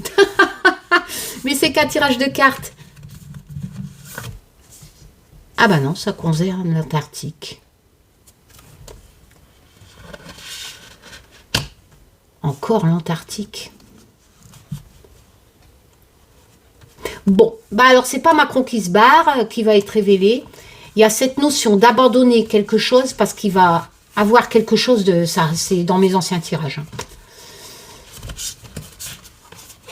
Mais c'est qu'un tirage de cartes. Ah bah non, ça concerne l'Antarctique. Encore l'Antarctique. Bon, bah alors c'est pas Macron qui se barre, qui va être révélé. Il y a cette notion d'abandonner quelque chose parce qu'il va avoir quelque chose de... Ça, c'est dans mes anciens tirages.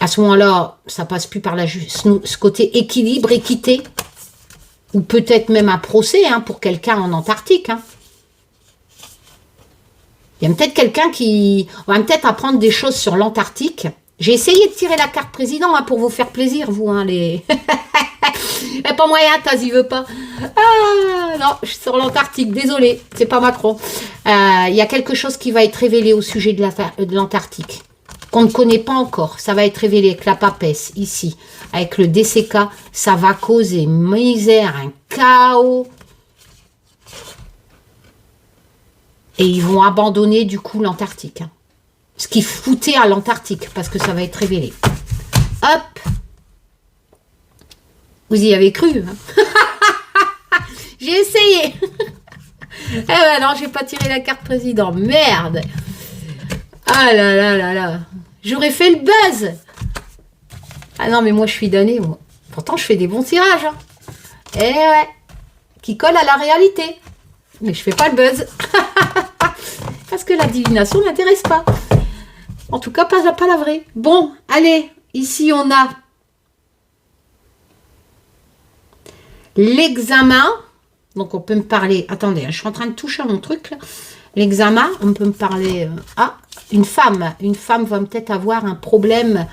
À ce moment-là, ça passe plus par ce côté équilibre, équité. Ou peut-être même un procès pour quelqu'un en Antarctique. Il y a peut-être quelqu'un qui... On va peut-être apprendre des choses sur l'Antarctique. J'ai essayé de tirer la carte président pour vous faire plaisir, vous, les... Mais pas moyen, Taz, il veut pas. Ah, non, je suis sur l'Antarctique, désolé, c'est pas Macron. Il y a quelque chose qui va être révélé au sujet de l'Antarctique, qu'on ne connaît pas encore. Ça va être révélé avec la papesse, ici, avec le DCK. Ça va causer misère, un chaos. Et ils vont abandonner, du coup, l'Antarctique. Ce qui foutait à l'Antarctique, parce que ça va être révélé. Hop. Vous y avez cru. J'ai essayé. Eh ben non, j'ai pas tiré la carte président. Merde. Ah là là là là. J'aurais fait le buzz. Ah non, mais moi, je suis damnée, moi. Pourtant, je fais des bons tirages. Eh ouais. Qui collent à la réalité. Mais je fais pas le buzz. Parce que la divination m'intéresse pas. En tout cas, pas la vraie. Bon, allez. Ici, on a l'examen. Donc, on peut me parler... Attendez, je suis en train de toucher à mon truc. L'examen, on peut me parler... une femme. Une femme va peut-être avoir un problème.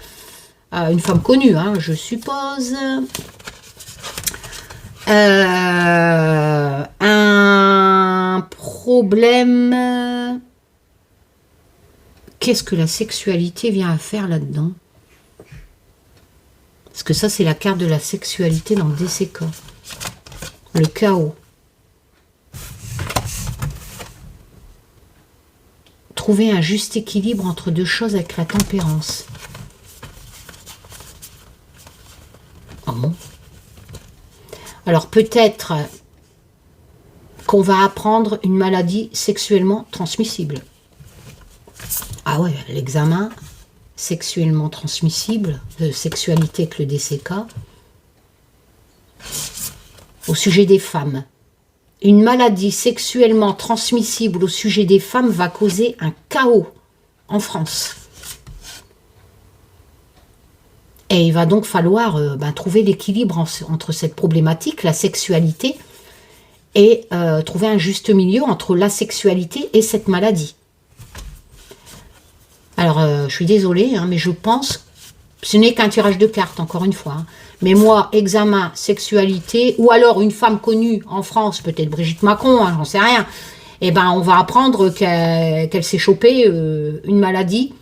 Une femme connue, je suppose. Un problème... Qu'est-ce que la sexualité vient à faire là-dedans? Parce que ça, c'est la carte de la sexualité dans le DCK. Le chaos. Trouver un juste équilibre entre deux choses avec la tempérance. Oh bon? Alors peut-être qu'on va apprendre une maladie sexuellement transmissible. Ah ouais, l'examen sexuellement transmissible, sexualité avec le DCK, au sujet des femmes. Une maladie sexuellement transmissible au sujet des femmes va causer un chaos en France. Et il va donc falloir trouver l'équilibre entre cette problématique, la sexualité, et trouver un juste milieu entre la sexualité et cette maladie. Alors, je suis désolée, mais je pense, ce n'est qu'un tirage de cartes, encore une fois. Mais moi, examen, sexualité, ou alors une femme connue en France, peut-être Brigitte Macron, j'en sais rien, eh ben, on va apprendre qu'elle s'est chopée une maladie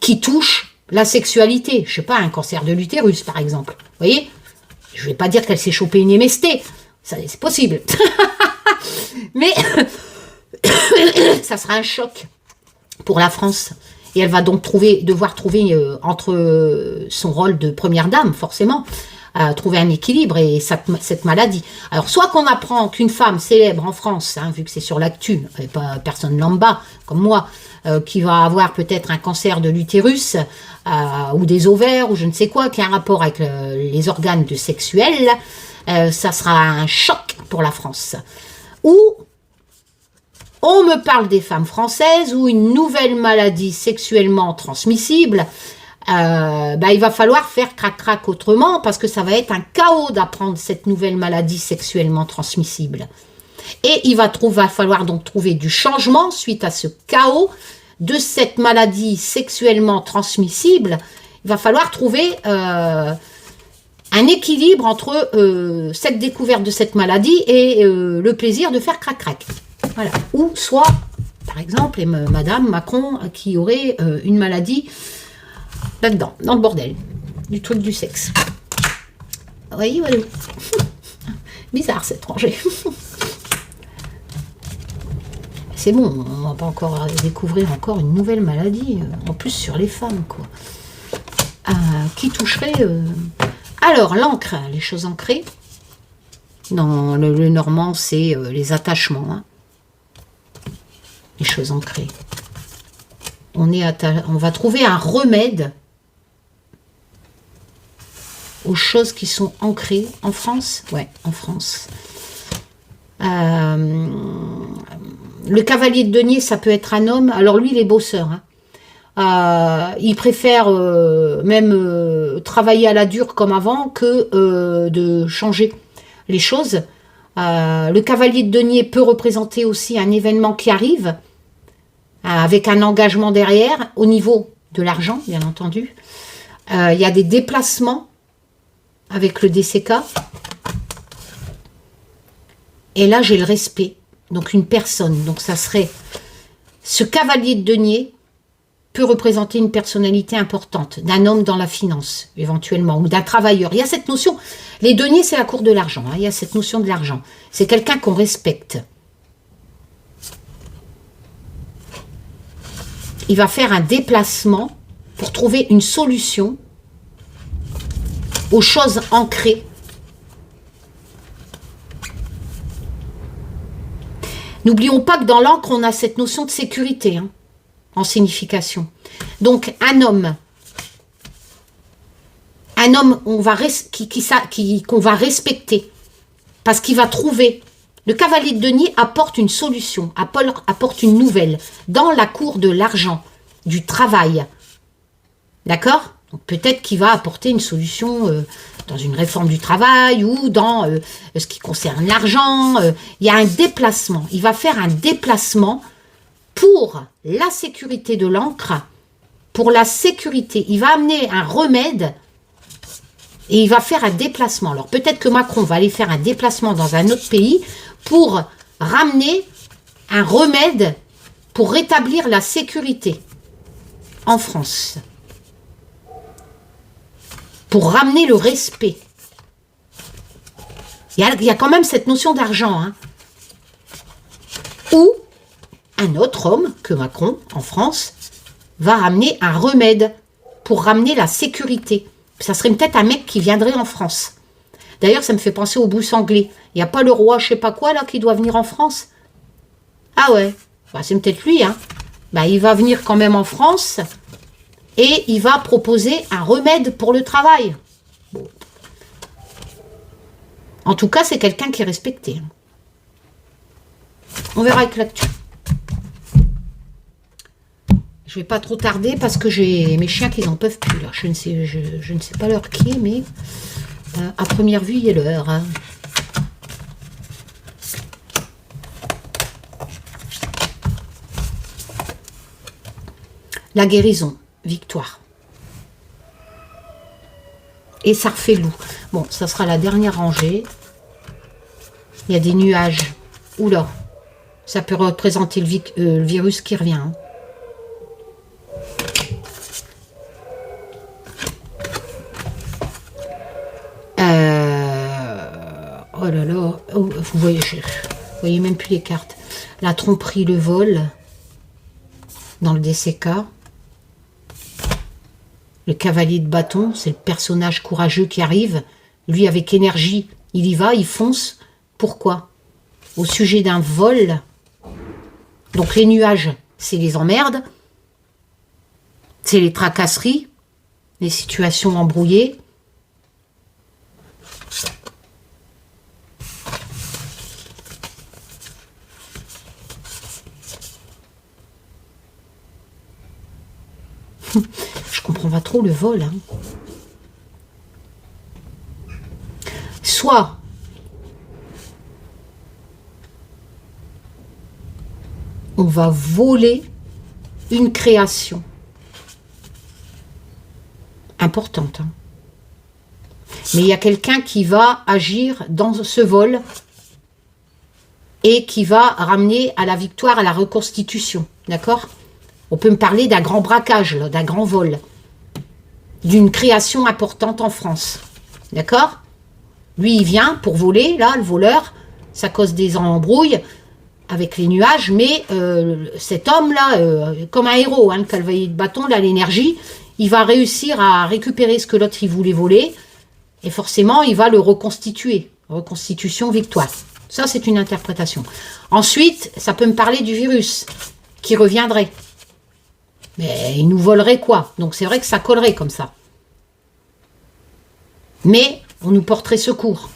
qui touche la sexualité. Je sais pas, un cancer de l'utérus, par exemple. Vous voyez? Je vais pas dire qu'elle s'est chopée une MST. Ça, c'est possible. Mais... ça sera un choc pour la France. Et elle va donc devoir trouver entre son rôle de première dame, forcément, trouver un équilibre et cette maladie. Alors, soit qu'on apprend qu'une femme célèbre en France, vu que c'est sur l'actu, et pas personne lambda, comme moi, qui va avoir peut-être un cancer de l'utérus, ou des ovaires, ou je ne sais quoi, qui a un rapport avec les organes sexuels, ça sera un choc pour la France. Ou... on me parle des femmes françaises ou une nouvelle maladie sexuellement transmissible. Il va falloir faire crac-crac autrement parce que ça va être un chaos d'apprendre cette nouvelle maladie sexuellement transmissible. Et il va falloir donc trouver du changement suite à ce chaos de cette maladie sexuellement transmissible. Il va falloir trouver un équilibre entre cette découverte de cette maladie et le plaisir de faire crac-crac. Voilà. Ou soit, par exemple, Madame Macron qui aurait une maladie là-dedans, dans le bordel, du truc du sexe. Oui, voilà. Bizarre, cet étranger. c'est bon, on va pas encore découvrir encore une nouvelle maladie, en plus sur les femmes, quoi. Qui toucherait... Alors, l'encre, les choses ancrées. Dans le normand, c'est les attachements. Hein. Les choses ancrées. On va trouver un remède aux choses qui sont ancrées en France. Ouais, en France. Le cavalier de denier, ça peut être un homme. Alors lui, il est bosseur. Hein. Il préfère même travailler à la dure comme avant que de changer les choses. Le cavalier de denier peut représenter aussi un événement qui arrive avec un engagement derrière au niveau de l'argent, bien entendu. Il y a des déplacements avec le DCK. Et là, j'ai le respect. Donc, une personne. Donc, ça serait... Ce cavalier de denier peut représenter une personnalité importante, d'un homme dans la finance, éventuellement, ou d'un travailleur. Il y a cette notion... Les deniers, c'est la cour de l'argent. Hein, il y a cette notion de l'argent. C'est quelqu'un qu'on respecte. Il va faire un déplacement pour trouver une solution aux choses ancrées. N'oublions pas que dans l'encre, on a cette notion de sécurité hein, en signification. Donc, un homme qu'on va respecter parce qu'il va trouver. Le cavalier de denier apporte une solution, apporte une nouvelle dans la cour de l'argent, du travail. D'accord? Donc peut-être qu'il va apporter une solution dans une réforme du travail ou dans ce qui concerne l'argent. Il y a un déplacement. Il va faire un déplacement pour la sécurité de l'encre, pour la sécurité. Il va amener un remède et il va faire un déplacement. Alors peut-être que Macron va aller faire un déplacement dans un autre pays pour ramener un remède pour rétablir la sécurité en France. Pour ramener le respect. Il y a quand même cette notion d'argent. Hein. Ou un autre homme que Macron, en France, va ramener un remède pour ramener la sécurité. Ça serait peut-être un mec qui viendrait en France. D'ailleurs, ça me fait penser au bout anglais. Il n'y a pas le roi je sais pas quoi là qui doit venir en France? Ah ouais, bah, c'est peut-être lui. Hein. Bah, il va venir quand même en France et il va proposer un remède pour le travail. Bon. En tout cas, c'est quelqu'un qui est respecté. On verra avec l'actu. Je vais pas trop tarder parce que j'ai mes chiens qui n'en peuvent plus. Là. Je ne sais pas l'heure qui est, mais à première vue, il y a l'heure. Hein. La guérison, victoire. Et ça refait loup. Bon, ça sera la dernière rangée. Il y a des nuages. Oula, ça peut représenter le virus qui revient. Hein. Oh là là, oh, vous voyez même plus les cartes. La tromperie, le vol, dans le DCK. Le cavalier de bâton, c'est le personnage courageux qui arrive. Lui, avec énergie, il y va, il fonce. Pourquoi? Au sujet d'un vol. Donc les nuages, c'est les emmerdes. C'est les tracasseries. Les situations embrouillées. Je comprends pas trop le vol. Hein. Soit on va voler une création importante. Hein. Mais il y a quelqu'un qui va agir dans ce vol et qui va ramener à la victoire, à la reconstitution. D'accord ? On peut me parler d'un grand braquage, d'un grand vol, d'une création importante en France. D'accord? Lui, il vient pour voler, là, le voleur, ça cause des embrouilles. avec les nuages, mais cet homme-là, comme un héros, hein, le cavalier de bâton, là, l'énergie, il va réussir à récupérer ce que l'autre il voulait voler, et forcément, il va le reconstituer. Reconstitution, victoire. Ça, c'est une interprétation. Ensuite, ça peut me parler du virus qui reviendrait. Mais il nous volerait quoi? Donc, c'est vrai que ça collerait comme ça. Mais on nous porterait secours.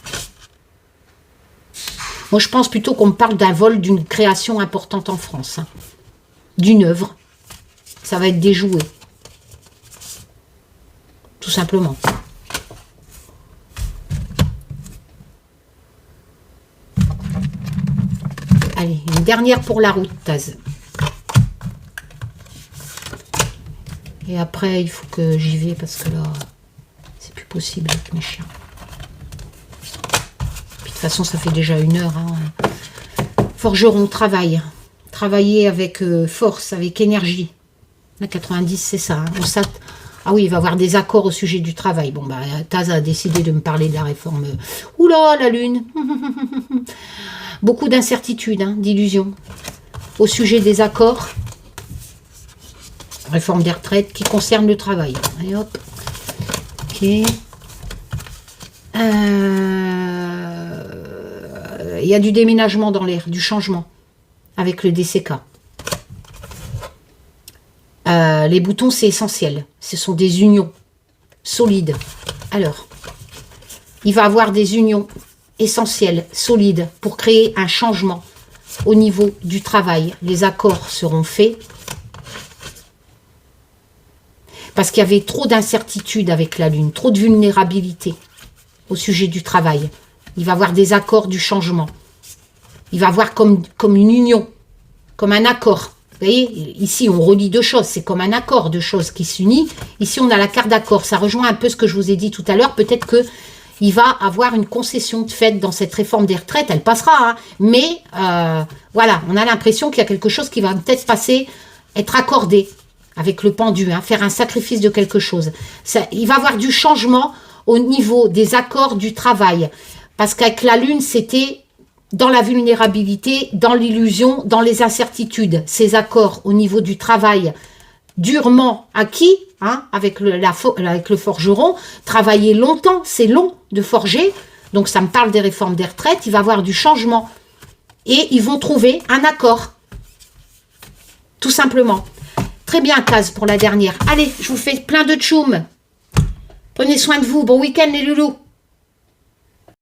Moi, je pense plutôt qu'on me parle d'un vol d'une création importante en France. Hein. D'une œuvre. Ça va être déjoué. Tout simplement. Allez, une dernière pour la route, Taz. Et après, il faut que j'y vais parce que là, c'est plus possible avec mes chiens. Puis de toute façon, ça fait déjà 1 heure. Hein. Forgeron, travail. Travailler avec force, avec énergie. La 90, c'est ça. Hein. Ah oui, il va y avoir des accords au sujet du travail. Bon, bah, Taz a décidé de me parler de la réforme. Oula, la lune. Beaucoup d'incertitudes, hein, d'illusions. Au sujet des accords. Réforme des retraites qui concerne le travail. Allez, hop. Ok. Il y a du déménagement dans l'air, du changement. Avec le DCK. Les boutons, c'est essentiel. Ce sont des unions solides. Alors, il va y avoir des unions essentielles, solides, pour créer un changement au niveau du travail. Les accords seront faits. Parce qu'il y avait trop d'incertitudes avec la Lune, trop de vulnérabilité au sujet du travail. Il va y avoir des accords du changement. Il va y avoir comme une union, comme un accord. Vous voyez, ici, on relie 2 choses. C'est comme un accord de choses qui s'unit. Ici, on a la carte d'accord. Ça rejoint un peu ce que je vous ai dit tout à l'heure. Peut-être qu'il va avoir une concession de fait dans cette réforme des retraites. Elle passera. Hein. Mais, voilà, on a l'impression qu'il y a quelque chose qui va peut-être passer, être accordé avec le pendu. Hein, faire un sacrifice de quelque chose. Il va y avoir du changement au niveau des accords du travail. Parce qu'avec la Lune, c'était dans la vulnérabilité, dans l'illusion, dans les incertitudes. Ces accords au niveau du travail durement acquis, hein, avec le forgeron, travailler longtemps, c'est long de forger. Donc ça me parle des réformes des retraites, il va y avoir du changement. Et ils vont trouver un accord. Tout simplement. Très bien, Taz, pour la dernière. Allez, je vous fais plein de tchoum. Prenez soin de vous. Bon week-end, les loulous.